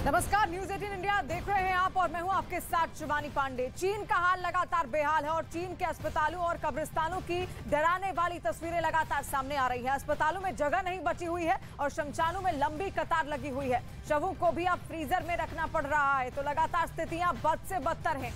नमस्कार, news 18 India देख रहे हैं आप और मैं हूं आपके साथ शिवानी पांडे। चीन का हाल लगातार बेहाल है और चीन के अस्पतालों और कब्रिस्तानों की डराने वाली तस्वीरें लगातार सामने आ रही है। अस्पतालों में जगह नहीं बची हुई है और शमशानों में लंबी कतार लगी हुई है। शवों को भी अब फ्रीजर में रखना पड़ रहा है, तो लगातार स्थितियां बद से बदतर हैं।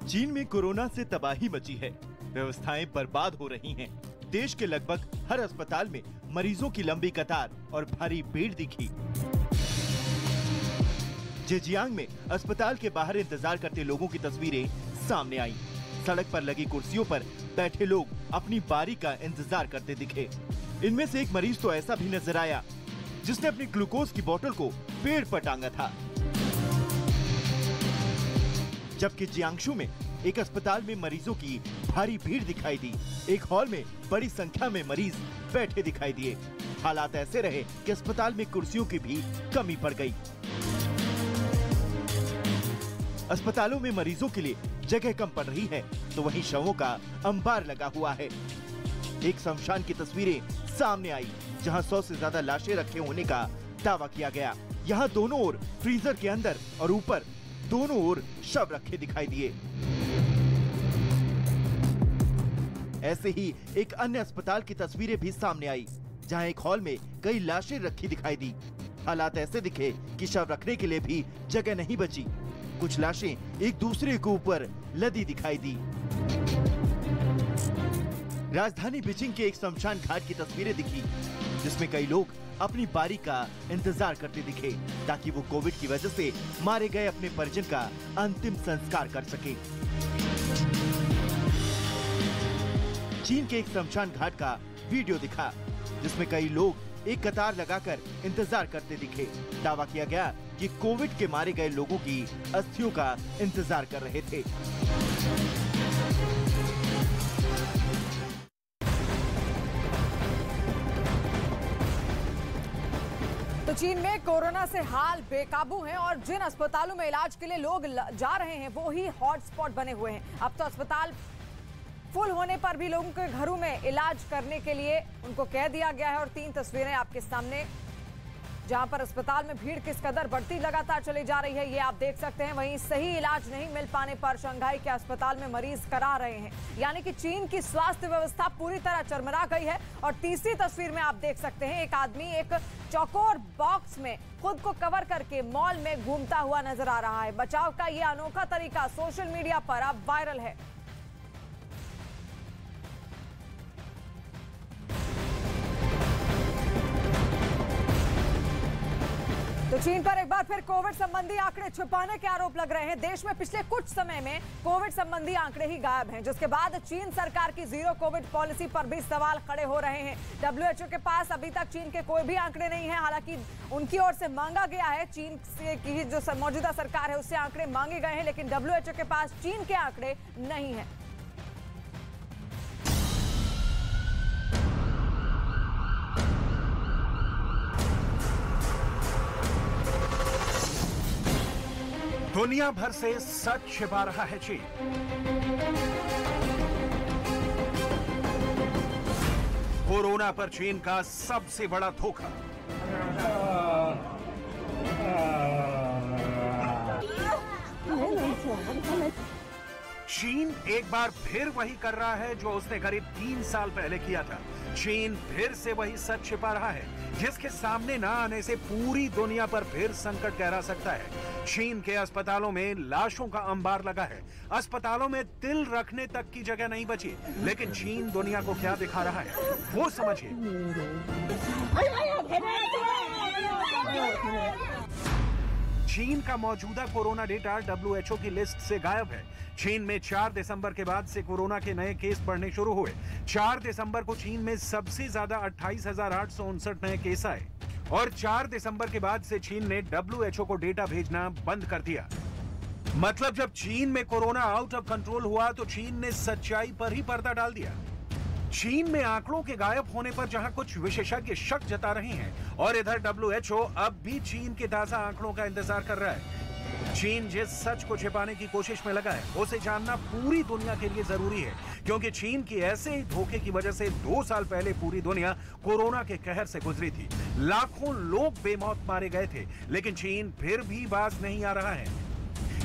चीन में कोरोना से तबाही मची है, व्यवस्थाएं बर्बाद हो रही हैं। देश के लगभग हर अस्पताल में मरीजों की लंबी कतार और भारी भीड़ दिखी। जेजियांग में अस्पताल के बाहर इंतजार करते लोगों की तस्वीरें सामने आईं। सड़क पर लगी कुर्सियों पर बैठे लोग अपनी बारी का इंतजार करते दिखे। इनमें से एक मरीज तो ऐसा भी नजर आया जिसने अपनी ग्लूकोज की बोतल को पेड़ पर टांगा था। जबकि जियांगशू में एक अस्पताल में मरीजों की भारी भीड़ दिखाई दी। एक हॉल में बड़ी संख्या में मरीज बैठे दिखाई दिए। हालात ऐसे रहे कि अस्पताल में कुर्सियों की भी कमी पड़ गई। अस्पतालों में मरीजों के लिए जगह कम पड़ रही है, तो वहीं शवों का अंबार लगा हुआ है। एक शमशान की तस्वीरें सामने आई, जहां 100 से ज्यादा लाशें रखे होने का दावा किया गया। यहाँ दोनों ओर फ्रीजर के अंदर और ऊपर दोनों ओर शव रखे दिखाई दिए। ऐसे ही एक अन्य अस्पताल की तस्वीरें भी सामने आई, जहां एक हॉल में कई लाशें रखी दिखाई दी। हालात ऐसे दिखे कि शव रखने के लिए भी जगह नहीं बची। कुछ लाशें एक दूसरे के ऊपर लदी दिखाई दी। राजधानी बीजिंग के एक शमशान घाट की तस्वीरें दिखी, जिसमें कई लोग अपनी बारी का इंतजार करते दिखे, ताकि वो कोविड की वजह से मारे गए अपने परिजन का अंतिम संस्कार कर सके। चीन के एक शमशान घाट का वीडियो दिखा, जिसमें कई लोग एक कतार लगाकर इंतजार करते दिखे। दावा किया गया कि कोविड के मारे गए लोगों की अस्थियों का इंतजार कर रहे थे। तो चीन में कोरोना से हाल बेकाबू हैं और जिन अस्पतालों में इलाज के लिए लोग जा रहे हैं वो ही हॉटस्पॉट बने हुए हैं। अब तो अस्पताल फुल होने पर भी लोगों के घरों में इलाज करने के लिए उनको कह दिया गया है। और 3 तस्वीरें आपके सामने, जहां पर अस्पताल में भीड़ किस कदर बढ़ती लगातार चली जा रही है, ये आप देख सकते हैं। वहीं सही इलाज नहीं मिल पाने पर शंघाई के अस्पताल में मरीज करा रहे हैं। यानी कि चीन की स्वास्थ्य व्यवस्था पूरी तरह चरमरा गई है। और तीसरी तस्वीर में आप देख सकते हैं, एक आदमी एक चौकोर बॉक्स में खुद को कवर करके मॉल में घूमता हुआ नजर आ रहा है। बचाव का ये अनोखा तरीका सोशल मीडिया पर अब वायरल है। तो चीन पर एक बार फिर कोविड संबंधी आंकड़े छुपाने के आरोप लग रहे हैं। देश में पिछले कुछ समय में कोविड संबंधी आंकड़े ही गायब हैं, जिसके बाद चीन सरकार की जीरो कोविड पॉलिसी पर भी सवाल खड़े हो रहे हैं। WHO के पास अभी तक चीन के कोई भी आंकड़े नहीं है। हालांकि उनकी ओर से मांगा गया है, चीन से की जो मौजूदा सरकार है उससे आंकड़े मांगे गए हैं, लेकिन WHO के पास चीन के आंकड़े नहीं है। दुनिया भर से सच छिपा रहा है चीन। कोरोना पर चीन का सबसे बड़ा धोखा। चीन एक बार फिर वही कर रहा है जो उसने करीब 3 साल पहले किया था। चीन फिर से वही सच छिपा रहा है, जिसके सामने ना आने से पूरी दुनिया पर फिर संकट गहरा सकता है। चीन के अस्पतालों में लाशों का अंबार लगा है। अस्पतालों में तिल रखने तक की जगह नहीं बची। लेकिन चीन दुनिया को क्या दिखा रहा है वो समझिए। चीन का मौजूदा कोरोना डेटा WHO की लिस्ट से गायब है। चीन में 4 दिसंबर के बाद से कोरोना के नए केस बढ़ने शुरू हुए। 4 दिसंबर को चीन में सबसे ज्यादा 28,859 नए केस आए और 4 दिसंबर के बाद से चीन ने WHO को डेटा भेजना बंद कर दिया। मतलब जब चीन में कोरोना आउट ऑफ कंट्रोल हुआ तो चीन ने सच्चाई पर ही पर्दा डाल दिया। चीन में आंकड़ों के गायब होने पर जहां कुछ विशेषज्ञ शक जता रहे हैं और इधर WHO अब भी चीन के ताजा आंकड़ों का इंतजार कर रहा है। चीन जिस सच को छिपाने की कोशिश में लगा है, उसे जानना पूरी दुनिया के लिए जरूरी है, क्योंकि चीन की ऐसे ही धोखे की वजह से 2 साल पहले पूरी दुनिया कोरोना के कहर से गुजरी थी। लाखों लोग बेमौत मारे गए थे, लेकिन चीन फिर भी बाज नहीं आ रहा है।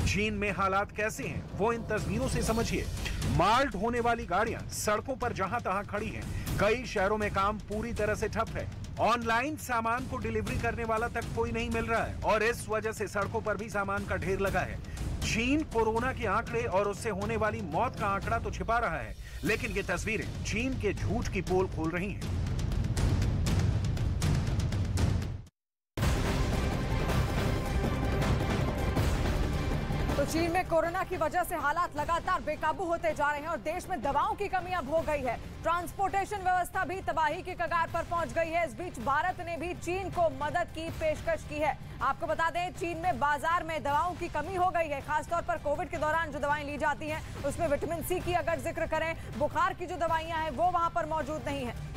चीन में हालात कैसे हैं, वो इन तस्वीरों से समझिए। माल ढोने वाली गाड़ियां सड़कों पर जहां तहां खड़ी हैं। कई शहरों में काम पूरी तरह से ठप है। ऑनलाइन सामान को डिलीवरी करने वाला तक कोई नहीं मिल रहा है और इस वजह से सड़कों पर भी सामान का ढेर लगा है। चीन कोरोना के आंकड़े और उससे होने वाली मौत का आंकड़ा तो छिपा रहा है, लेकिन ये तस्वीरें चीन के झूठ की पोल खोल रही हैं। तो चीन में कोरोना की वजह से हालात लगातार बेकाबू होते जा रहे हैं और देश में दवाओं की कमी अब हो गई है। ट्रांसपोर्टेशन व्यवस्था भी तबाही की कगार पर पहुंच गई है। इस बीच भारत ने भी चीन को मदद की पेशकश की है। आपको बता दें, चीन में बाजार में दवाओं की कमी हो गई है। खासतौर पर कोविड के दौरान जो दवाएं ली जाती हैं, उसमें विटामिन सी की अगर जिक्र करें, बुखार की जो दवाइयां हैं वो वहां पर मौजूद नहीं है।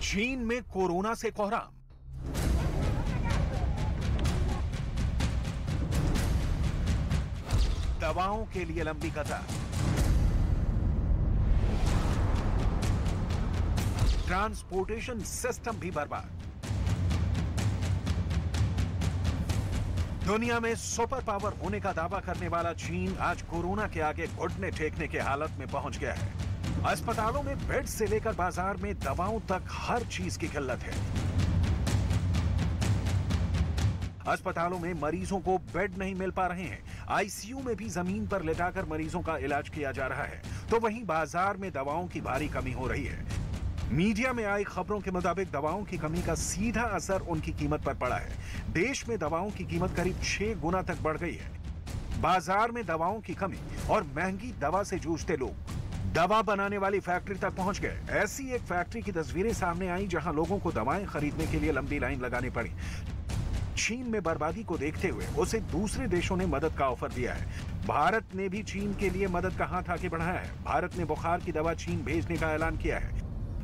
चीन में कोरोना से कोहराम। दवाओं के लिए लंबी कतार। ट्रांसपोर्टेशन सिस्टम भी बर्बाद। दुनिया में सुपर पावर होने का दावा करने वाला चीन आज कोरोना के आगे घुटने टेकने के हालत में पहुंच गया है। अस्पतालों में बेड से लेकर बाजार में दवाओं तक हर चीज की किल्लत है। अस्पतालों में मरीजों को बेड नहीं मिल पा रहे हैं। आईसीयू में भी जमीन पर लेटाकर मरीजों का इलाज किया जा रहा है। तो वहीं बाजार में दवाओं की भारी कमी हो रही है। मीडिया में आई खबरों के मुताबिक दवाओं की कमी का सीधा असर उनकी कीमत पर पड़ा है। देश में दवाओं की कीमत करीब 6 गुना तक बढ़ गई है। बाजार में दवाओं की कमी और महंगी दवा से जूझते लोग दवा बनाने वाली फैक्ट्री तक पहुंच गए। ऐसी एक फैक्ट्री की तस्वीरें सामने आई जहां लोगों को दवाएं खरीदने के लिए लंबी लाइन लगानी पड़ी। चीन में बर्बादी को देखते हुए उसे दूसरे देशों ने मदद का ऑफर दिया है। भारत ने भी चीन के लिए मदद का हाथ आगे बढ़ाया है। भारत ने बुखार की दवा चीन भेजने का ऐलान किया है।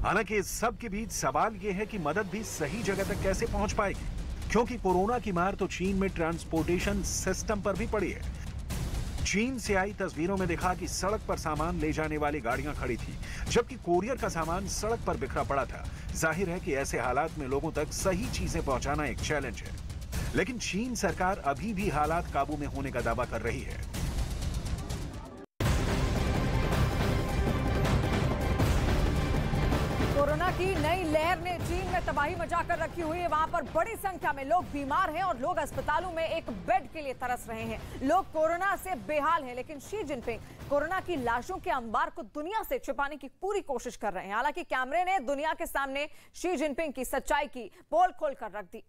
हालांकि इस सब के बीच सवाल यह है कि मदद भी सही जगह तक कैसे पहुंच पाएगी, क्योंकि कोरोना की मार तो चीन में ट्रांसपोर्टेशन सिस्टम पर भी पड़ी है। चीन से आई तस्वीरों में दिखा कि सड़क पर सामान ले जाने वाली गाड़ियां खड़ी थी, जबकि कोरियर का सामान सड़क पर बिखरा पड़ा था। जाहिर है कि ऐसे हालात में लोगों तक सही चीजें पहुंचाना एक चैलेंज है, लेकिन चीन सरकार अभी भी हालात काबू में होने का दावा कर रही है। कोरोना की नई लहर ने चीन में तबाही मचाकर रखी हुई है। वहां पर बड़ी संख्या में लोग बीमार हैं और लोग अस्पतालों में एक बेड के लिए तरस रहे हैं। लोग कोरोना से बेहाल हैं, लेकिन शी जिनपिंग कोरोना की लाशों के अंबार को दुनिया से छिपाने की पूरी कोशिश कर रहे हैं। हालांकि कैमरे ने दुनिया के सामने शी जिनपिंग की सच्चाई की पोल खोलकर रख दी।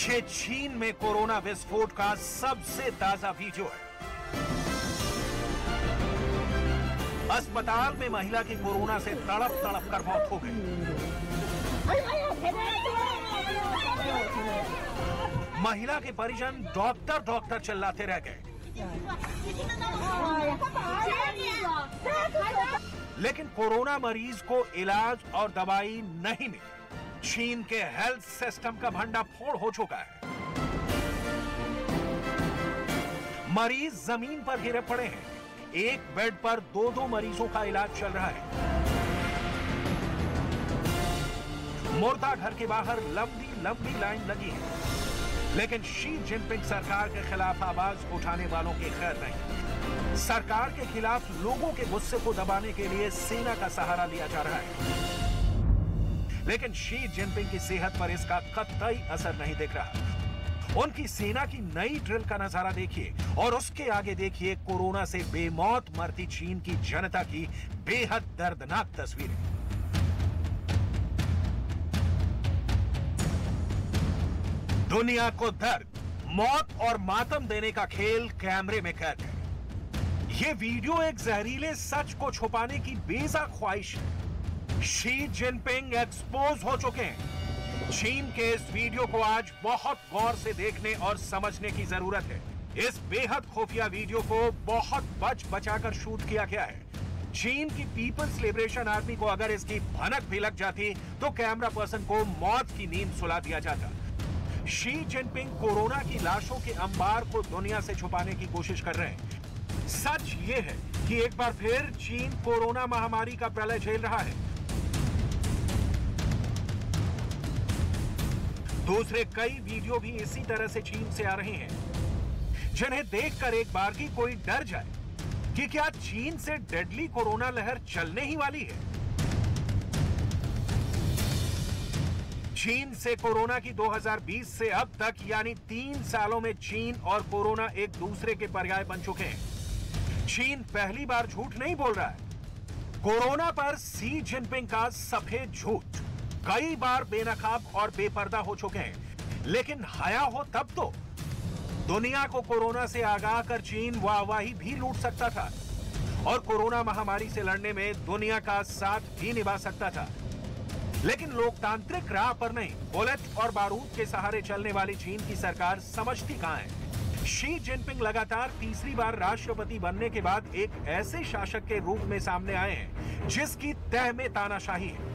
ये चीन में कोरोना विस्फोट का सबसे ताजा वीडियो है। अस्पताल में महिला की कोरोना से तड़प तड़प कर मौत हो गई। महिला के परिजन डॉक्टर डॉक्टर चिल्लाते रह गए, लेकिन कोरोना मरीज को इलाज और दवाई नहीं मिली। चीन के हेल्थ सिस्टम का भंडाफोड़ हो चुका है। मरीज जमीन पर गिरे पड़े हैं। एक बेड पर 2-2 मरीजों का इलाज चल रहा है। मुर्दा घर के बाहर लंबी लंबी लाइन लगी है, लेकिन शी जिनपिंग सरकार के खिलाफ आवाज उठाने वालों की खैर नहीं। सरकार के खिलाफ लोगों के गुस्से को दबाने के लिए सेना का सहारा लिया जा रहा है, लेकिन शी जिनपिंग की सेहत पर इसका कतई असर नहीं दिख रहा। उनकी सेना की नई ड्रिल का नजारा देखिए और उसके आगे देखिए कोरोना से बेमौत मरती चीन की जनता की बेहद दर्दनाक तस्वीरें। दुनिया को दर्द, मौत और मातम देने का खेल कैमरे में कैद है। ये वीडियो एक जहरीले सच को छुपाने की बेजा ख्वाहिश है। शी जिनपिंग एक्सपोज हो चुके हैं। चीन के इस वीडियो को आज बहुत गौर से देखने और समझने की जरूरत है। इस बेहद खुफिया वीडियो को बहुत बचाकर शूट किया गया है। चीन की पीपल्स लिबरेशन आर्मी को अगर इसकी भनक भी लग जाती तो कैमरा पर्सन को मौत की नींद सुला दिया जाता। शी जिनपिंग कोरोना की लाशों के अंबार को दुनिया से छुपाने की कोशिश कर रहे हैं। सच ये है कि एक बार फिर चीन कोरोना महामारी का प्रलय झेल रहा है। दूसरे कई वीडियो भी इसी तरह से चीन से आ रहे हैं, जिन्हें देखकर एक बार की कोई डर जाए कि क्या चीन से डेडली कोरोना लहर चलने ही वाली है। चीन से कोरोना की 2020 से अब तक यानी 3 सालों में चीन और कोरोना एक दूसरे के पर्याय बन चुके हैं। चीन पहली बार झूठ नहीं बोल रहा है। कोरोना पर शी जिनपिंग का सफेद झूठ कई बार बेनकाब और बेपर्दा हो चुके हैं, लेकिन हया हो तब तो दुनिया को कोरोना से आगाह कर चीन वाहवाही भी लूट सकता था और कोरोना महामारी से लड़ने में दुनिया का साथ भी निभा सकता था। लेकिन लोकतांत्रिक राह पर नहीं, बुलेट और बारूद के सहारे चलने वाली चीन की सरकार समझती कहां है। शी जिनपिंग लगातार तीसरी बार राष्ट्रपति बनने के बाद एक ऐसे शासक के रूप में सामने आए हैं जिसकी तह में तानाशाही है।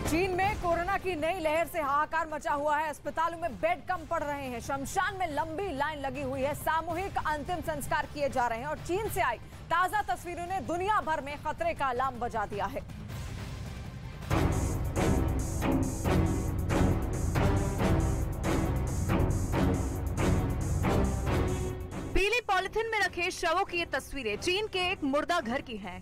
चीन में कोरोना की नई लहर से हाहाकार मचा हुआ है। अस्पतालों में बेड कम पड़ रहे हैं, शमशान में लंबी लाइन लगी हुई है, सामूहिक अंतिम संस्कार किए जा रहे हैं और चीन से आई ताजा तस्वीरों ने दुनिया भर में खतरे का अलार्म बजा दिया है। पीली पॉलिथीन में रखे शवों की ये तस्वीरें चीन के एक मुर्दा घर की हैं।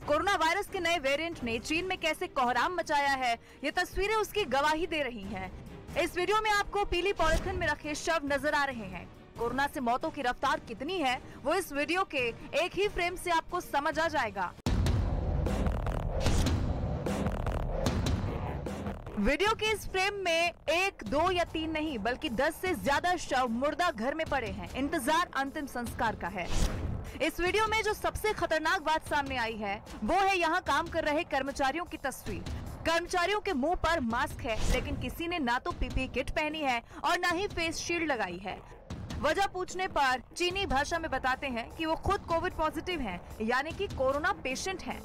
कोरोना वायरस के नए वेरिएंट ने चीन में कैसे कोहराम मचाया है, ये तस्वीरें उसकी गवाही दे रही हैं। इस वीडियो में आपको पीली पॉलिथीन में रखे शव नजर आ रहे हैं। कोरोना से मौतों की रफ्तार कितनी है वो इस वीडियो के एक ही फ्रेम से आपको समझ आ जाएगा। वीडियो के इस फ्रेम में 1, 2 या 3 नहीं बल्कि 10 से ज्यादा शव मुर्दा घर में पड़े हैं। इंतजार अंतिम संस्कार का है। इस वीडियो में जो सबसे खतरनाक बात सामने आई है वो है यहाँ काम कर रहे कर्मचारियों की तस्वीर। कर्मचारियों के मुंह पर मास्क है, लेकिन किसी ने ना तो पीपीई किट पहनी है और ना ही फेस शील्ड लगाई है। वजह पूछने पर चीनी भाषा में बताते हैं कि वो खुद कोविड पॉजिटिव हैं, यानी कि कोरोना पेशेंट हैं।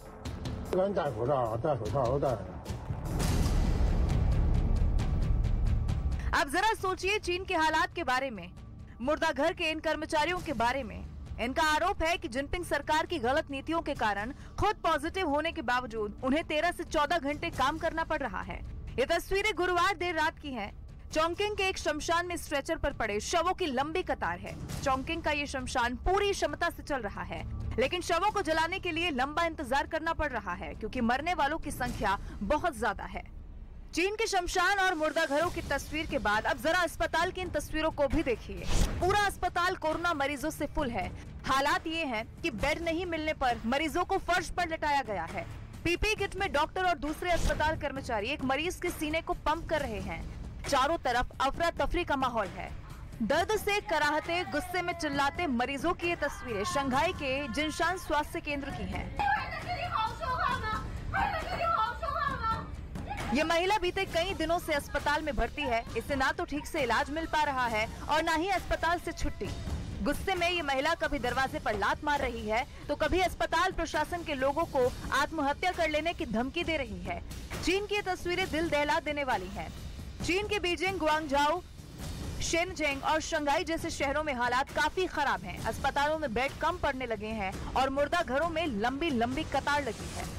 अब जरा सोचिए चीन के हालात के बारे में, मुर्दा घर के इन कर्मचारियों के बारे में। इनका आरोप है कि जिनपिंग सरकार की गलत नीतियों के कारण खुद पॉजिटिव होने के बावजूद उन्हें 13 से 14 घंटे काम करना पड़ रहा है। ये तस्वीरें गुरुवार देर रात की हैं। चोंगकिंग के एक शमशान में स्ट्रेचर पर पड़े शवों की लंबी कतार है। चोंगकिंग का ये शमशान पूरी क्षमता से चल रहा है, लेकिन शवों को जलाने के लिए लंबा इंतजार करना पड़ रहा है क्योंकि मरने वालों की संख्या बहुत ज्यादा है। चीन के शमशान और मुर्दा घरों की तस्वीर के बाद अब जरा अस्पताल की इन तस्वीरों को भी देखिए। पूरा अस्पताल कोरोना मरीजों से फुल है। हालात ये हैं कि बेड नहीं मिलने पर मरीजों को फर्श पर लटाया गया है। पीपीई किट में डॉक्टर और दूसरे अस्पताल कर्मचारी एक मरीज के सीने को पंप कर रहे हैं। चारों तरफ अफरा तफरी का माहौल है। दर्द से कराहते, गुस्से में चिल्लाते मरीजों की ये तस्वीरें शंघाई के जिनशान स्वास्थ्य केंद्र की हैं। ये महिला बीते कई दिनों से अस्पताल में भर्ती है। इसे ना तो ठीक से इलाज मिल पा रहा है और ना ही अस्पताल से छुट्टी। गुस्से में ये महिला कभी दरवाजे पर लात मार रही है तो कभी अस्पताल प्रशासन के लोगों को आत्महत्या कर लेने की धमकी दे रही है। चीन की ये तस्वीरें दिल दहला देने वाली हैं। चीन के बीजिंग, गुआंगझाओ, शेनजेंग और शंघाई जैसे शहरों में हालात काफी खराब हैं। अस्पतालों में बेड कम पड़ने लगे हैं और मुर्दा घरों में लंबी लंबी कतार लगी है।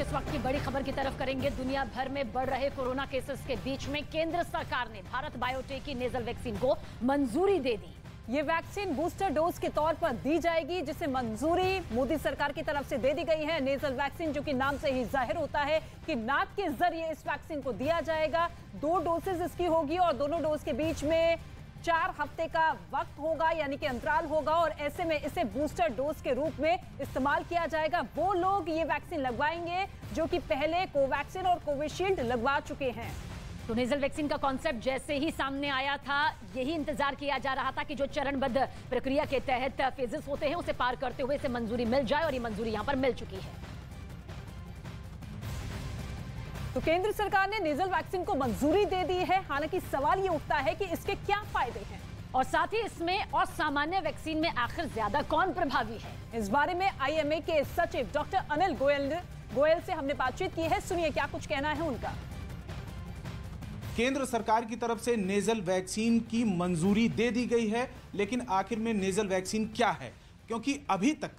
इस वक्त की बड़ी खबर की तरफ करेंगे। दुनिया भर में बढ़ रहे कोरोना केसेस के बीच में केंद्र सरकार ने भारत बायोटेक की नेजल वैक्सीन को मंजूरी दे दी। ये वैक्सीन बूस्टर डोज के तौर पर दी जाएगी, जिसे मंजूरी मोदी सरकार की तरफ से दे दी गई है। नेजल वैक्सीन, जो कि नाम से ही जाहिर होता है कि नाक के जरिए इस वैक्सीन को दिया जाएगा। 2 डोसेज इसकी होगी और दोनों डोज के बीच में 4 हफ्ते का वक्त होगा, यानी कि अंतराल होगा, और ऐसे में इसे बूस्टर डोज के रूप में इस्तेमाल किया जाएगा। वो लोग ये वैक्सीन लगवाएंगे जो कि पहले कोवैक्सीन और कोविशील्ड लगवा चुके हैं। तो नेजल वैक्सीन का कॉन्सेप्ट जैसे ही सामने आया था, यही इंतजार किया जा रहा था कि जो चरणबद्ध प्रक्रिया के तहत फेजेस होते हैं उसे पार करते हुए इसे मंजूरी मिल जाए, और ये मंजूरी यहां पर मिल चुकी है। तो केंद्र सरकार ने नेजल वैक्सीन को मंजूरी दे दी है। हालांकि सवाल ये उठता है कि इसके क्या फायदे हैं, और साथ ही इसमें और सामान्य वैक्सीन में आखिर ज्यादा कौन प्रभावी है। इस बारे में IMA के सचिव डॉक्टर अनिल गोयल से हमने बातचीत की है। सुनिए क्या कुछ कहना है उनका। केंद्र सरकार की तरफ से नेजल वैक्सीन की मंजूरी दे दी गई है, लेकिन आखिर में नेजल वैक्सीन क्या है? क्योंकि अभी तक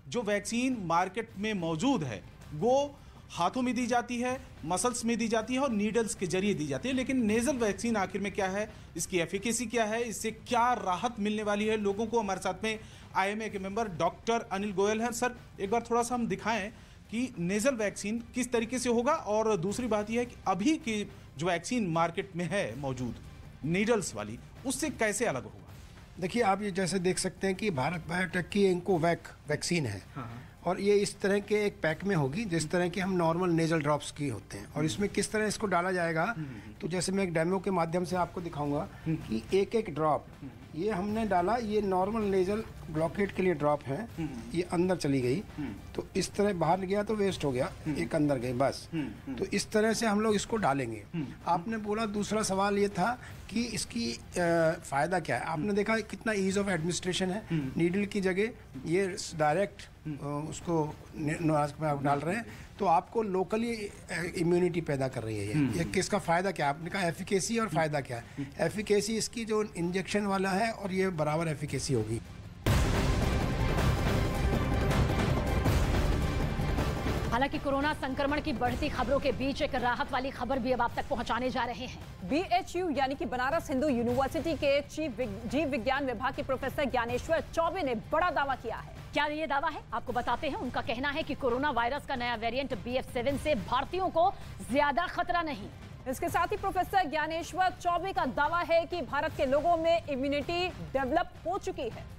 जो वैक्सीन मार्केट में मौजूद है वो हाथों में दी जाती है, मसल्स में दी जाती है और नीडल्स के जरिए दी जाती है। लेकिन नेजल वैक्सीन आखिर में क्या है, इसकी एफिकेसी क्या है, इससे क्या राहत मिलने वाली है लोगों को? हमारे साथ में IMA के मेंबर डॉक्टर अनिल गोयल हैं। सर, एक बार थोड़ा सा हम दिखाएं कि नेजल वैक्सीन किस तरीके से होगा, और दूसरी बात यह है कि अभी की जो वैक्सीन मार्केट में है मौजूद नीडल्स वाली, उससे कैसे अलग होगा? देखिए, आप ये जैसे देख सकते हैं कि भारत बायोटेक की इंकोवैक वैक्सीन है। और ये इस तरह के एक पैक में होगी जिस तरह के हम नॉर्मल नेजल ड्रॉप्स की होते हैं। और इसमें किस तरह इसको डाला जाएगा, तो जैसे मैं एक डेमो के माध्यम से आपको दिखाऊंगा कि एक एक ड्रॉप ये हमने डाला, ये नॉर्मल नेजल ब्लॉकेट के लिए ड्रॉप है, ये अंदर चली गई तो इस तरह बाहर गया तो वेस्ट हो गया, एक अंदर गई बस। तो इस तरह से हम लोग इसको डालेंगे। आपने बोला, दूसरा सवाल ये था कि इसकी फ़ायदा क्या है। आपने देखा कितना ईज ऑफ एडमिनिस्ट्रेशन है। नीडल की जगह ये डायरेक्ट उसको नाक में आप डाल रहे हैं, तो आपको लोकली इम्यूनिटी पैदा कर रही है। ये किसका फ़ायदा क्या है? आपने कहा एफिकेसी, और फ़ायदा क्या है? एफिकेसी इसकी जो इंजेक्शन वाला है, और ये बराबर एफिकेसी होगी। हालांकि कोरोना संक्रमण की बढ़ती खबरों के बीच एक राहत वाली खबर भी अब आप तक पहुंचाने जा रहे हैं। BHU यानी कि बनारस हिंदू यूनिवर्सिटी के जीव विज्ञान विभाग के प्रोफेसर ज्ञानेश्वर चौबे ने बड़ा दावा किया है। क्या ये दावा है, आपको बताते हैं। उनका कहना है कि कोरोना वायरस का नया वेरिएंट BF7 से भारतीयों को ज्यादा खतरा नहीं। इसके साथ ही प्रोफेसर ज्ञानेश्वर चौबे का दावा है कि भारत के लोगों में इम्यूनिटी डेवलप हो चुकी है।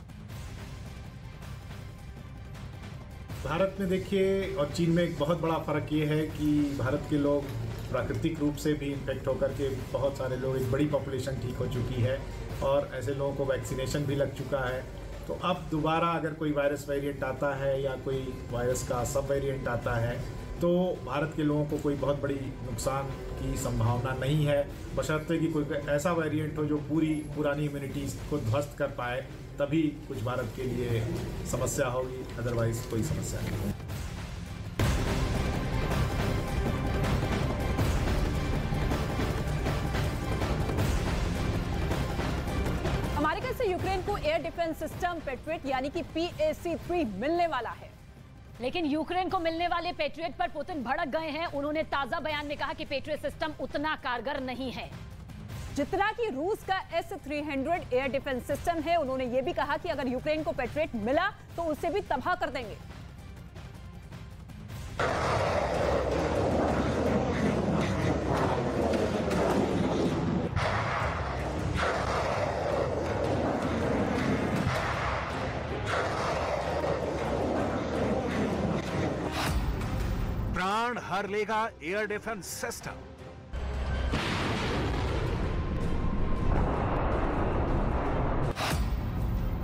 भारत में देखिए और चीन में एक बहुत बड़ा फर्क ये है कि भारत के लोग प्राकृतिक रूप से भी इन्फेक्ट होकर के बहुत सारे लोग, एक बड़ी पॉपुलेशन ठीक हो चुकी है, और ऐसे लोगों को वैक्सीनेशन भी लग चुका है। तो अब दोबारा अगर कोई वायरस वेरिएंट आता है या कोई वायरस का सब वेरिएंट आता है, तो भारत के लोगों को कोई बहुत बड़ी नुकसान की संभावना नहीं है, बशर्ते कि कोई ऐसा वेरिएंट हो जो पूरी पुरानी इम्यूनिटी को ध्वस्त कर पाए, तभी कुछ भारत के लिए समस्या होगी, अदरवाइज कोई समस्या नहीं है। अमेरिका से यूक्रेन को एयर डिफेंस सिस्टम पेट्रियट यानी कि PAC-3 मिलने वाला है। लेकिन यूक्रेन को मिलने वाले पेट्रियट पर पुतिन भड़क गए हैं। उन्होंने ताजा बयान में कहा कि पेट्रियट सिस्टम उतना कारगर नहीं है जितना कि रूस का S-300 एयर डिफेंस सिस्टम है। उन्होंने ये भी कहा कि अगर यूक्रेन को पेट्रियट मिला तो उसे भी तबाह कर देंगे। प्राण हर लेगा एयर डिफेंस सिस्टम।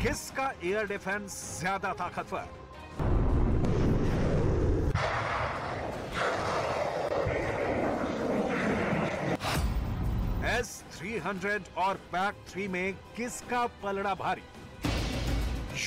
किसका एयर डिफेंस ज्यादा ताकतवर? S-300 और PAC-3 में किसका पलड़ा भारी?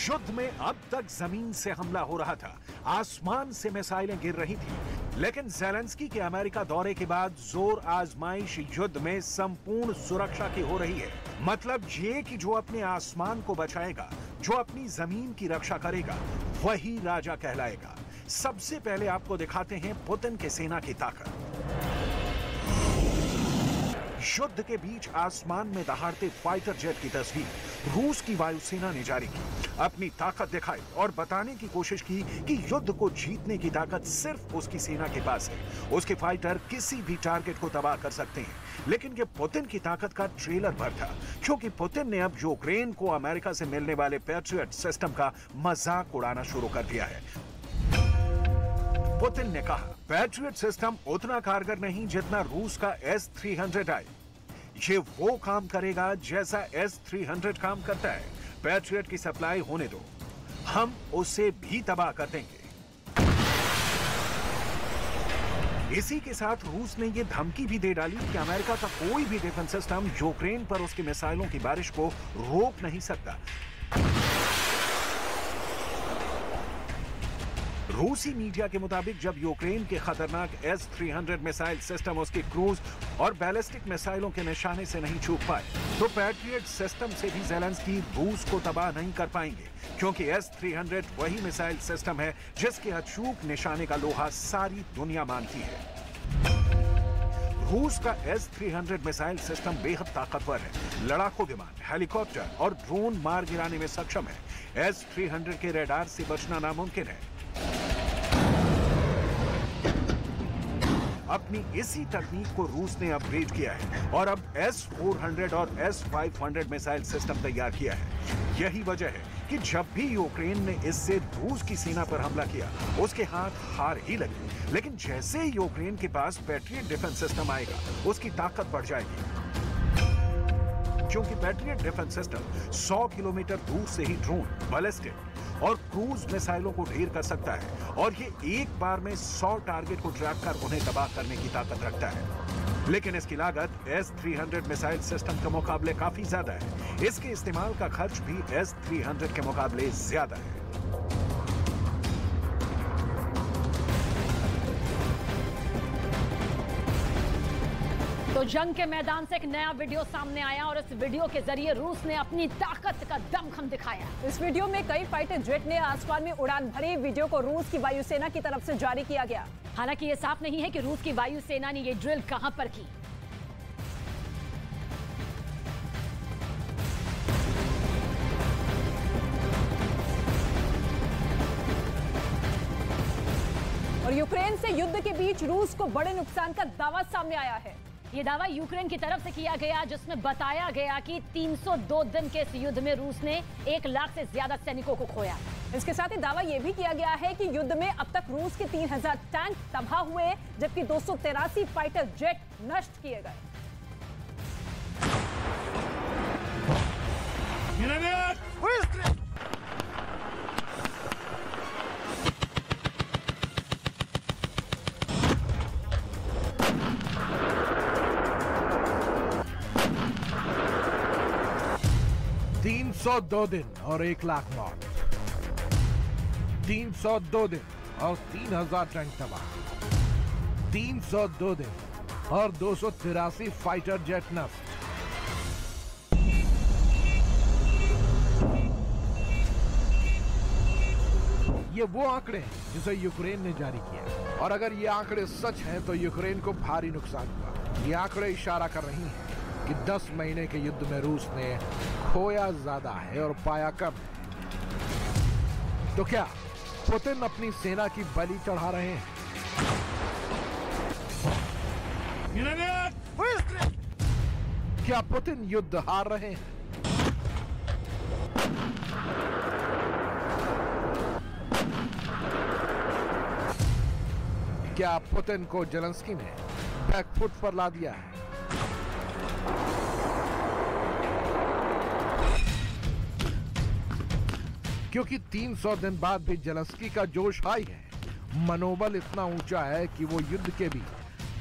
युद्ध में अब तक जमीन से हमला हो रहा था, आसमान से मिसाइलें गिर रही थी, लेकिन ज़ेलेंस्की के अमेरिका दौरे के बाद जोर आजमाइश युद्ध में संपूर्ण सुरक्षा की हो रही है। मतलब ये कि जो अपने आसमान को बचाएगा, जो अपनी जमीन की रक्षा करेगा, वही राजा कहलाएगा। सबसे पहले आपको दिखाते हैं पुतिन के सेना की ताकत। युद्ध के बीच आसमान में दहाड़ते फाइटर जेट की तस्वीर रूस की वायुसेना ने जारी की। अपनी ताकत दिखाई और बताने की कोशिश की कि युद्ध को जीतने की ताकत सिर्फ उसकी सेना के पास है। उसके फाइटर किसी भी टारगेट को तबाह कर सकते हैं। लेकिन ये पुतिन की ताकत का ट्रेलर भर था, क्योंकि पुतिन ने अब यूक्रेन को अमेरिका से मिलने वाले पैट्रियट सिस्टम का मजाक उड़ाना शुरू कर दिया है। पुतिन ने कहा, पैट्रियट सिस्टम उतना कारगर नहीं जितना रूस का S-300 है। ये वो काम करेगा जैसा S-300 काम करता है। पैट्रियट की सप्लाई होने दो, हम उसे भी तबाह कर देंगे। इसी के साथ रूस ने यह धमकी भी दे डाली कि अमेरिका का कोई भी डिफेंस सिस्टम यूक्रेन पर उसके मिसाइलों की बारिश को रोक नहीं सकता। रूसी मीडिया के मुताबिक जब यूक्रेन के खतरनाक S-300 मिसाइल सिस्टम उसके क्रूज और बैलिस्टिक मिसाइलों के निशाने से नहीं चूक पाए, तो पैट्रियट सिस्टम से भी ज़ेलेंस्की रूस को तबाह नहीं कर पाएंगे, क्योंकि S-300 वही मिसाइल सिस्टम है जिसके अचूक निशाने का लोहा सारी दुनिया मानती है। रूस का S-300 मिसाइल सिस्टम बेहद ताकतवर है। लड़ाकू विमान, हेलीकॉप्टर और ड्रोन मार गिराने में सक्षम है। S-300 के रडार से बचना नामुमकिन है। अपनी इसी तकनीक को रूस ने अपग्रेड किया है और अब S-400 और S-500 मिसाइल सिस्टम तैयार किया है। यही वजह है कि जब भी यूक्रेन ने इससे रूस की सेना पर हमला किया, उसके हाथ हार ही लगी। लेकिन जैसे ही यूक्रेन के पास पैट्रियट डिफेंस सिस्टम आएगा, उसकी ताकत बढ़ जाएगी, क्योंकि पैट्रियट डिफेंस सिस्टम 100 किलोमीटर दूर से ही ड्रोन, बैलिस्टिक और क्रूज मिसाइलों को ढेर कर सकता है और ये एक बार में 100 टारगेट को ट्रैक कर उन्हें तबाह करने की ताकत रखता है। लेकिन इसकी लागत S-300 मिसाइल सिस्टम के मुकाबले काफी ज्यादा है। इसके इस्तेमाल का खर्च भी S-300 के मुकाबले ज्यादा है। तो जंग के मैदान से एक नया वीडियो सामने आया और इस वीडियो के जरिए रूस ने अपनी ताकत का दमखम दिखाया। इस वीडियो में कई फाइटर जेट ने आसमान में उड़ान भरी। वीडियो को रूस की वायुसेना की तरफ से जारी किया गया। हालांकि ये साफ नहीं है कि रूस की वायुसेना ने ये ड्रिल कहां पर की। और यूक्रेन से युद्ध के बीच रूस को बड़े नुकसान का दावा सामने आया है। ये दावा यूक्रेन की तरफ से किया गया, जिसमें बताया गया कि 302 दिन के इस युद्ध में रूस ने 1 लाख से ज्यादा सैनिकों को खोया। इसके साथ ही दावा यह भी किया गया है कि युद्ध में अब तक रूस के 3000 टैंक तबाह हुए, जबकि 283 फाइटर जेट नष्ट किए गए। 302 दिन और 1 लाख मौत, 302 दिन और 3000 टैंक तबाह, 302 दिन और 283 फाइटर जेट नष्ट। ये वो आंकड़े हैं जिसे यूक्रेन ने जारी किया, और अगर ये आंकड़े सच हैं तो यूक्रेन को भारी नुकसान हुआ। ये आंकड़े इशारा कर रही हैं कि 10 महीने के युद्ध में रूस ने खोया ज्यादा है और पाया कम है। तो क्या पुतिन अपनी सेना की बलि चढ़ा रहे हैं? क्या पुतिन युद्ध हार रहे हैं? क्या पुतिन को ज़ेलेंस्की ने बैकफुट पर ला दिया है? क्योंकि 300 दिन बाद भी ज़ेलेंस्की का जोश हाई है, मनोबल इतना ऊंचा है कि वो युद्ध के भी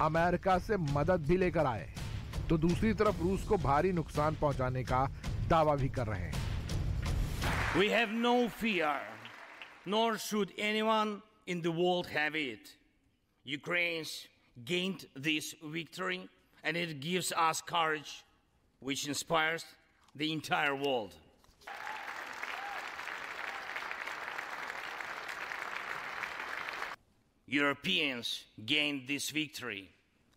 अमेरिका से मदद भी लेकर आए, तो दूसरी तरफ रूस को भारी नुकसान पहुंचाने का दावा भी कर रहे हैं। We have no fear, nor should anyone in the world have it. Ukraine's gained this victory, and it gives us courage, which inspires the entire world. Europeans gained this victory,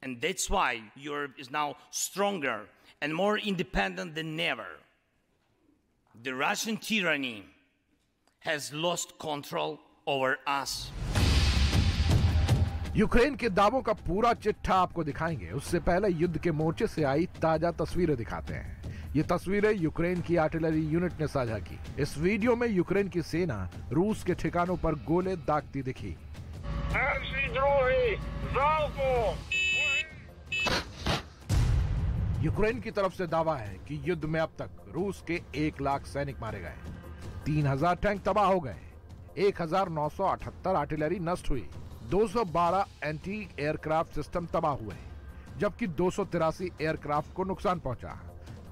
And that's why Europe is now stronger and more independent than ever. The Russian tyranny has lost control over us. Ukraine के दावों का पूरा चिट्ठा आपको दिखाएंगे। उससे पहले युद्ध के मोर्चे से आई ताजा तस्वीरें दिखाते हैं। ये तस्वीरें यूक्रेन की आर्टिलरी यूनिट ने साझा की। इस वीडियो में यूक्रेन की सेना रूस के ठिकानों पर गोले दागती दिखी। यूक्रेन की तरफ से दावा है कि युद्ध में अब तक रूस के 1 लाख सैनिक मारे गए, 3000 टैंक तबाह हो गए, 1978 आर्टिलरी नष्ट हुई, 212 एंटी एयरक्राफ्ट सिस्टम तबाह हुए, जबकि 283 एयरक्राफ्ट को नुकसान पहुंचा।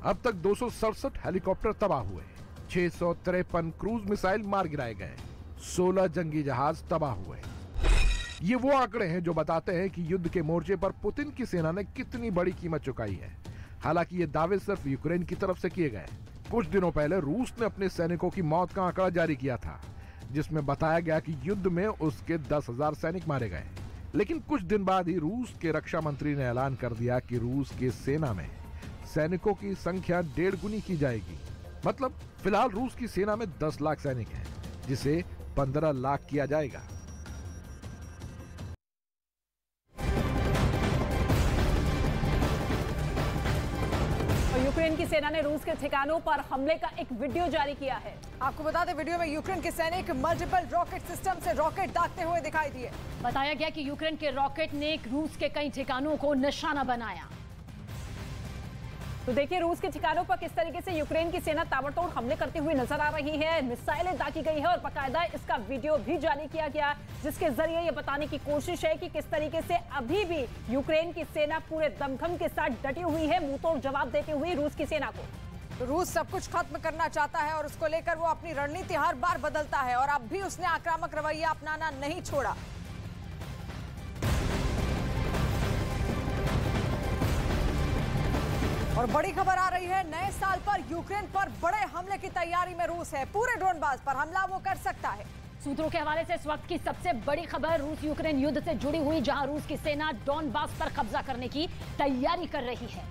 अब तक 267 हेलीकॉप्टर तबाह हुए, 653 क्रूज मिसाइल मार गिराए गए, 16 जंगी जहाज तबाह हुए। ये वो आंकड़े हैं जो बताते हैं कि युद्ध के मोर्चे पर पुतिन की सेना ने कितनी बड़ी कीमत चुकाई है। हालांकि ये दावे सिर्फ यूक्रेन की तरफ से किए गए। कुछ दिनों पहले रूस ने अपने सैनिकों की मौत का आंकड़ा जारी किया था, जिसमें बताया गया कि युद्ध में उसके 10,000 सैनिक मारे गए। लेकिन कुछ दिन बाद ही रूस के रक्षा मंत्री ने ऐलान कर दिया कि रूस की सेना में सैनिकों की संख्या 1.5 गुनी की जाएगी। मतलब फिलहाल रूस की सेना में 10 लाख सैनिक हैं, जिसे 15 लाख किया जाएगा। यूक्रेन की सेना ने रूस के ठिकानों पर हमले का एक वीडियो जारी किया है। आपको बता दें, वीडियो में यूक्रेन के सैनिक मल्टीपल रॉकेट सिस्टम से रॉकेट दागते हुए दिखाई दिए। बताया गया कि यूक्रेन के रॉकेट ने रूस के कई ठिकानों को निशाना बनाया। तो देखिए रूस के ठिकानों पर किस तरीके से यूक्रेन की सेना ताबड़तोड़ हमले करती हुई नजर आ रही है। मिसाइलें दागी गई है और बाकायदा इसका वीडियो भी जारी किया गया, जिसके जरिए ये बताने की कोशिश है कि किस तरीके से अभी भी यूक्रेन की सेना पूरे दमखम के साथ डटी हुई है, मुंहतोड़ जवाब देते हुए रूस की सेना को। तो रूस सब कुछ खत्म करना चाहता है और उसको लेकर वो अपनी रणनीति हर बार बदलता है और अब भी उसने आक्रामक रवैया अपनाना नहीं छोड़ा। और बड़ी खबर आ रही है, नए साल पर यूक्रेन पर बड़े हमले की तैयारी में रूस है। पूरे डोनबास पर हमला वो कर सकता है। सूत्रों के हवाले से इस वक्त की सबसे बड़ी खबर रूस यूक्रेन युद्ध से जुड़ी हुई, जहां रूस की सेना डोनबास पर कब्जा करने की तैयारी कर रही है।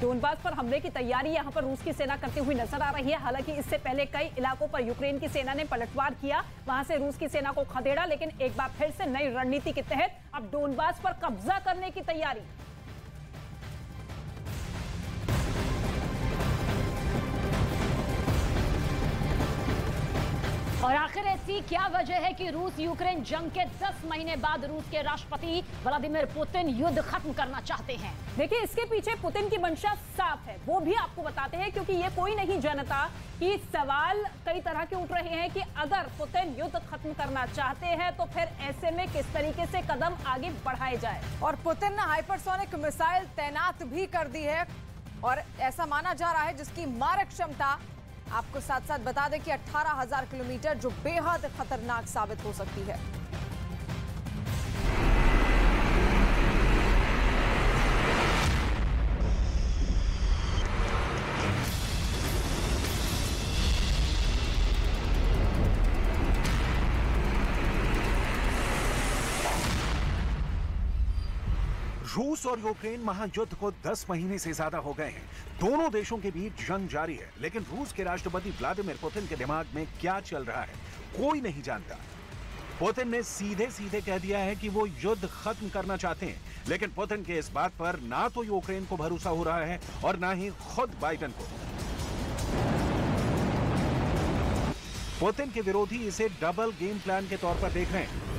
डोनबास पर हमले की तैयारी यहां पर रूस की सेना करती हुई नजर आ रही है। हालांकि इससे पहले कई इलाकों पर यूक्रेन की सेना ने पलटवार किया, वहां से रूस की सेना को खदेड़ा, लेकिन एक बार फिर से नई रणनीति के तहत अब डोनबास पर कब्जा करने की तैयारी। और आखिर ऐसी क्या वजह है कि रूस यूक्रेन जंग के 10 महीने बाद रूस के राष्ट्रपति व्लादिमीर पुतिन युद्ध खत्म करना चाहते हैं? देखिए इसके पीछे पुतिन की मंशा साफ है, वो भी आपको बताते हैं, क्योंकि ये कोई नहीं जानता कि सवाल कई तरह के उठ रहे हैं कि अगर पुतिन युद्ध खत्म करना चाहते हैं तो फिर ऐसे में किस तरीके से कदम आगे बढ़ाए जाए। और पुतिन ने हाइपरसोनिक मिसाइल तैनात भी कर दी है और ऐसा माना जा रहा है जिसकी मारक क्षमता, आपको साथ साथ बता दें कि 18,000 किलोमीटर, जो बेहद खतरनाक साबित हो सकती है। रूस और यूक्रेन महायुद्ध को 10 महीने से ज्यादा हो गए हैं। दोनों देशों के बीच जंग जारी है, लेकिन रूस के राष्ट्रपति व्लादिमीर पुतिन के दिमाग में क्या चल रहा है कोई नहीं जानता। पुतिन ने सीधे सीधे कह दिया है कि वो युद्ध खत्म करना चाहते हैं, लेकिन पुतिन के इस बात पर ना तो यूक्रेन को भरोसा हो रहा है और ना ही खुद बाइडेन को। पुतिन के विरोधी इसे डबल गेम प्लान के तौर पर देख रहे हैं,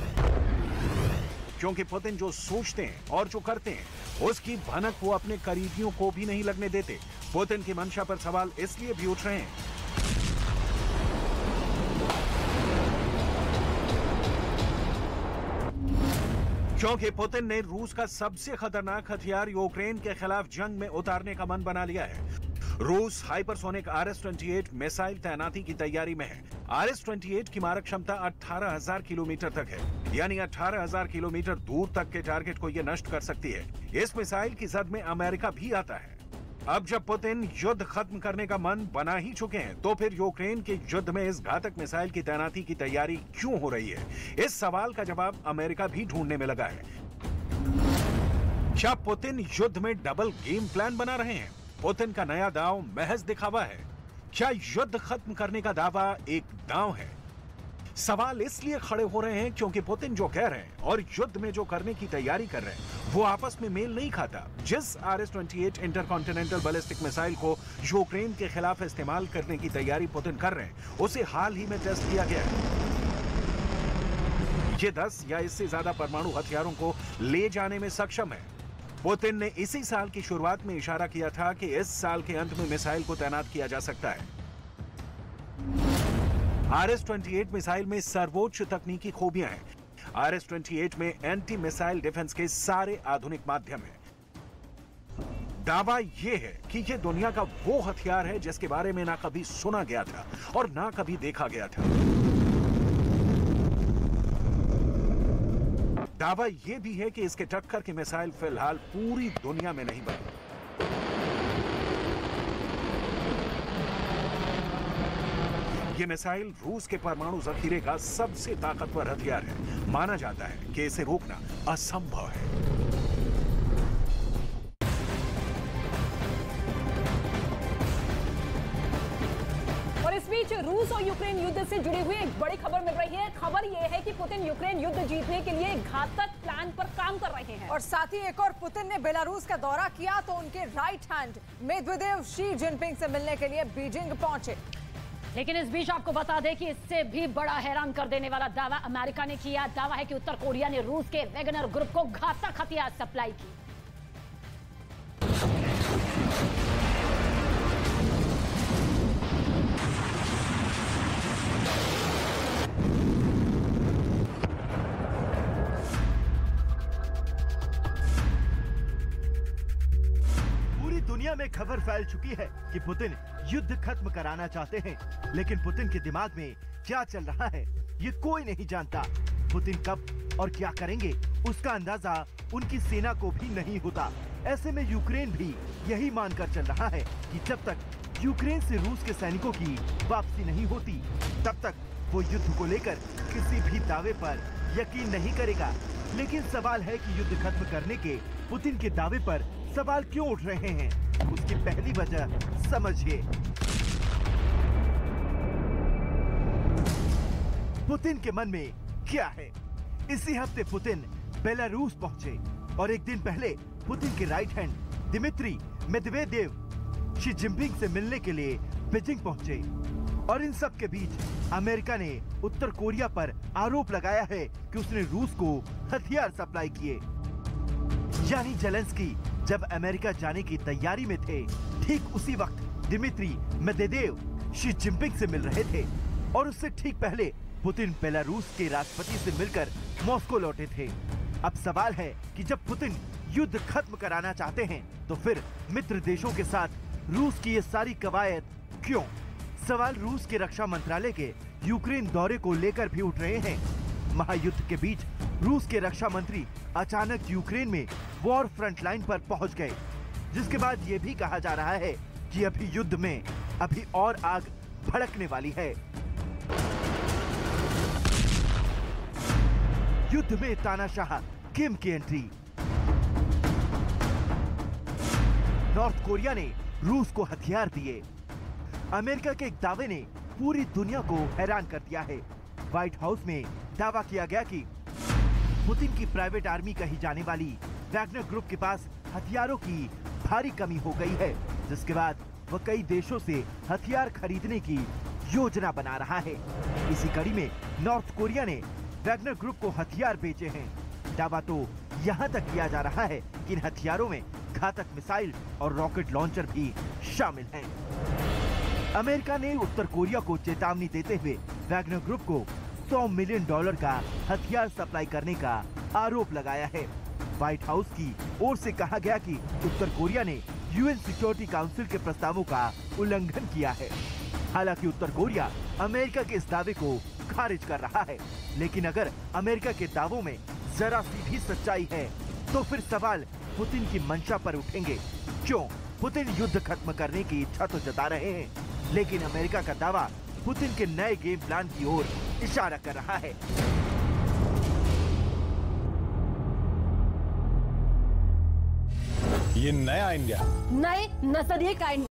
क्योंकि पुतिन जो सोचते हैं और जो करते हैं उसकी भनक वो अपने करीबियों को भी नहीं लगने देते। पुतिन की मंशा पर सवाल इसलिए भी उठ रहे हैं क्योंकि पुतिन ने रूस का सबसे खतरनाक हथियार यूक्रेन के खिलाफ जंग में उतारने का मन बना लिया है। रूस हाइपरसोनिक RS-28 मिसाइल तैनाती की तैयारी में है। RS-28 की मारक क्षमता 18,000 किलोमीटर तक है, यानी 18,000 किलोमीटर दूर तक के टारगेट को यह नष्ट कर सकती है। इस मिसाइल की जद में अमेरिका भी आता है। अब जब पुतिन युद्ध खत्म करने का मन बना ही चुके हैं, तो फिर यूक्रेन के युद्ध में इस घातक मिसाइल की तैनाती की तैयारी क्यों हो रही है? इस सवाल का जवाब अमेरिका भी ढूंढने में लगा है। क्या पुतिन युद्ध में डबल गेम प्लान बना रहे हैं? पुतिन का नया दांव महज दिखावा है? क्या युद्ध खत्म करने का दावा एक दांव है? सवाल इसलिए खड़े हो रहे हैं क्योंकि पुतिन जो कह रहे हैं और युद्ध में जो करने की तैयारी कर रहे हैं वो आपस में मेल नहीं खाता। जिस RS-28 इंटरकॉन्टिनेंटल बैलिस्टिक मिसाइल को यूक्रेन के खिलाफ इस्तेमाल करने की तैयारी पुतिन कर रहे हैं उसे हाल ही में टेस्ट किया गया है। ये 10 या इससे ज्यादा परमाणु हथियारों को ले जाने में सक्षम है। पुतिन ने इसी साल की शुरुआत में इशारा किया था कि इस साल के अंत में मिसाइल को तैनात किया जा सकता है। RS-28 मिसाइल में सर्वोच्च तकनीकी खूबियां हैं। RS-28 में एंटी मिसाइल डिफेंस के सारे आधुनिक माध्यम हैं। दावा यह है कि यह दुनिया का वो हथियार है जिसके बारे में ना कभी सुना गया था और ना कभी देखा गया था। दावा यह भी है कि इसके टक्कर की मिसाइल फिलहाल पूरी दुनिया में नहीं बनी। यह मिसाइल रूस के परमाणु जखीरे का सबसे ताकतवर हथियार है। माना जाता है कि इसे रोकना असंभव है। और इस बीच रूस और यूक्रेन युद्ध से जुड़ी हुई एक बड़ी खबर मिल रही है। खबर यह है कि पुतिन यूक्रेन युद्ध जीतने के लिए एक घातक प्लान पर काम कर रहे हैं। और साथ ही एक और, पुतिन ने बेलारूस का दौरा किया तो उनके right hand Medvedev Xi Jinping से मिलने के लिए बीजिंग पहुंचे। लेकिन इस बीच आपको बता दें कि इससे भी बड़ा हैरान कर देने वाला दावा अमेरिका ने किया। दावा है कि उत्तर कोरिया ने रूस के वैगनर ग्रुप को घातक हथियार सप्लाई की। पूरी दुनिया में खबर फैल चुकी है कि पुतिन युद्ध खत्म कराना चाहते हैं, लेकिन पुतिन के दिमाग में क्या चल रहा है ये कोई नहीं जानता। पुतिन कब और क्या करेंगे उसका अंदाजा उनकी सेना को भी नहीं होता। ऐसे में यूक्रेन भी यही मानकर चल रहा है कि जब तक यूक्रेन से रूस के सैनिकों की वापसी नहीं होती तब तक वो युद्ध को लेकर किसी भी दावे पर यकीन नहीं करेगा। लेकिन सवाल है कि युद्ध खत्म करने के पुतिन के दावे पर सवाल क्यों उठ रहे हैं, उसकी पहली वजह समझिए। पुतिन के मन में क्या है? इसी हफ्ते पुतिन बेलारूस पहुंचे और एक दिन पहले पुतिन के right hand Dmitry Medvedev Xi Jinping से मिलने के लिए बीजिंग पहुंचे। और इन सब के बीच अमेरिका ने उत्तर कोरिया पर आरोप लगाया है कि उसने रूस को हथियार सप्लाई किए। यानी जेलेंस्की जब अमेरिका जाने की तैयारी में थे, ठीक उसी वक्त दिमित्री मेदवेदेव शी जिनपिंग से मिल रहे थे और उससे ठीक पहले पुतिन बेलारूस के राष्ट्रपति से मिलकर मॉस्को लौटे थे। अब सवाल है कि जब पुतिन युद्ध खत्म कराना चाहते हैं तो फिर मित्र देशों के साथ रूस की ये सारी कवायद क्यों? सवाल रूस के रक्षा मंत्रालय के यूक्रेन दौरे को लेकर भी उठ रहे हैं। महायुद्ध के बीच रूस के रक्षा मंत्री अचानक यूक्रेन में वॉर फ्रंट लाइन पर पहुंच गए, जिसके बाद ये भी कहा जा रहा है कि अभी युद्ध में अभी और आग भड़कने वाली है। युद्ध में तानाशाह किम की एंट्री। नॉर्थ कोरिया ने रूस को हथियार दिए। अमेरिका के एक दावे ने पूरी दुनिया को हैरान कर दिया है। व्हाइट हाउस में दावा किया गया कि पुतिन की प्राइवेट आर्मी कही जाने वाली वैगनर ग्रुप के पास हथियारों की भारी कमी हो गई है, जिसके बाद वह कई देशों से हथियार खरीदने की योजना बना रहा है। इसी कड़ी में नॉर्थ कोरिया ने वैगनर ग्रुप को हथियार बेचे हैं। दावा तो यहाँ तक किया जा रहा है कि इन हथियारों में घातक मिसाइल और रॉकेट लॉन्चर भी शामिल हैं। अमेरिका ने उत्तर कोरिया को चेतावनी देते हुए वैगनर ग्रुप को $100 मिलियन का हथियार सप्लाई करने का आरोप लगाया है। व्हाइट हाउस की ओर से कहा गया कि उत्तर कोरिया ने यूएन सिक्योरिटी काउंसिल के प्रस्तावों का उल्लंघन किया है। हालांकि उत्तर कोरिया अमेरिका के इस दावे को खारिज कर रहा है, लेकिन अगर अमेरिका के दावों में जरा सी भी सच्चाई है तो फिर सवाल पुतिन की मंशा पर उठेंगे। क्यों? पुतिन युद्ध खत्म करने की इच्छा तो जता रहे हैं, लेकिन अमेरिका का दावा पुतिन के नए गेम प्लान की ओर इशारा कर रहा है। ये नया इंडिया, नए नजरिए का इंडिया।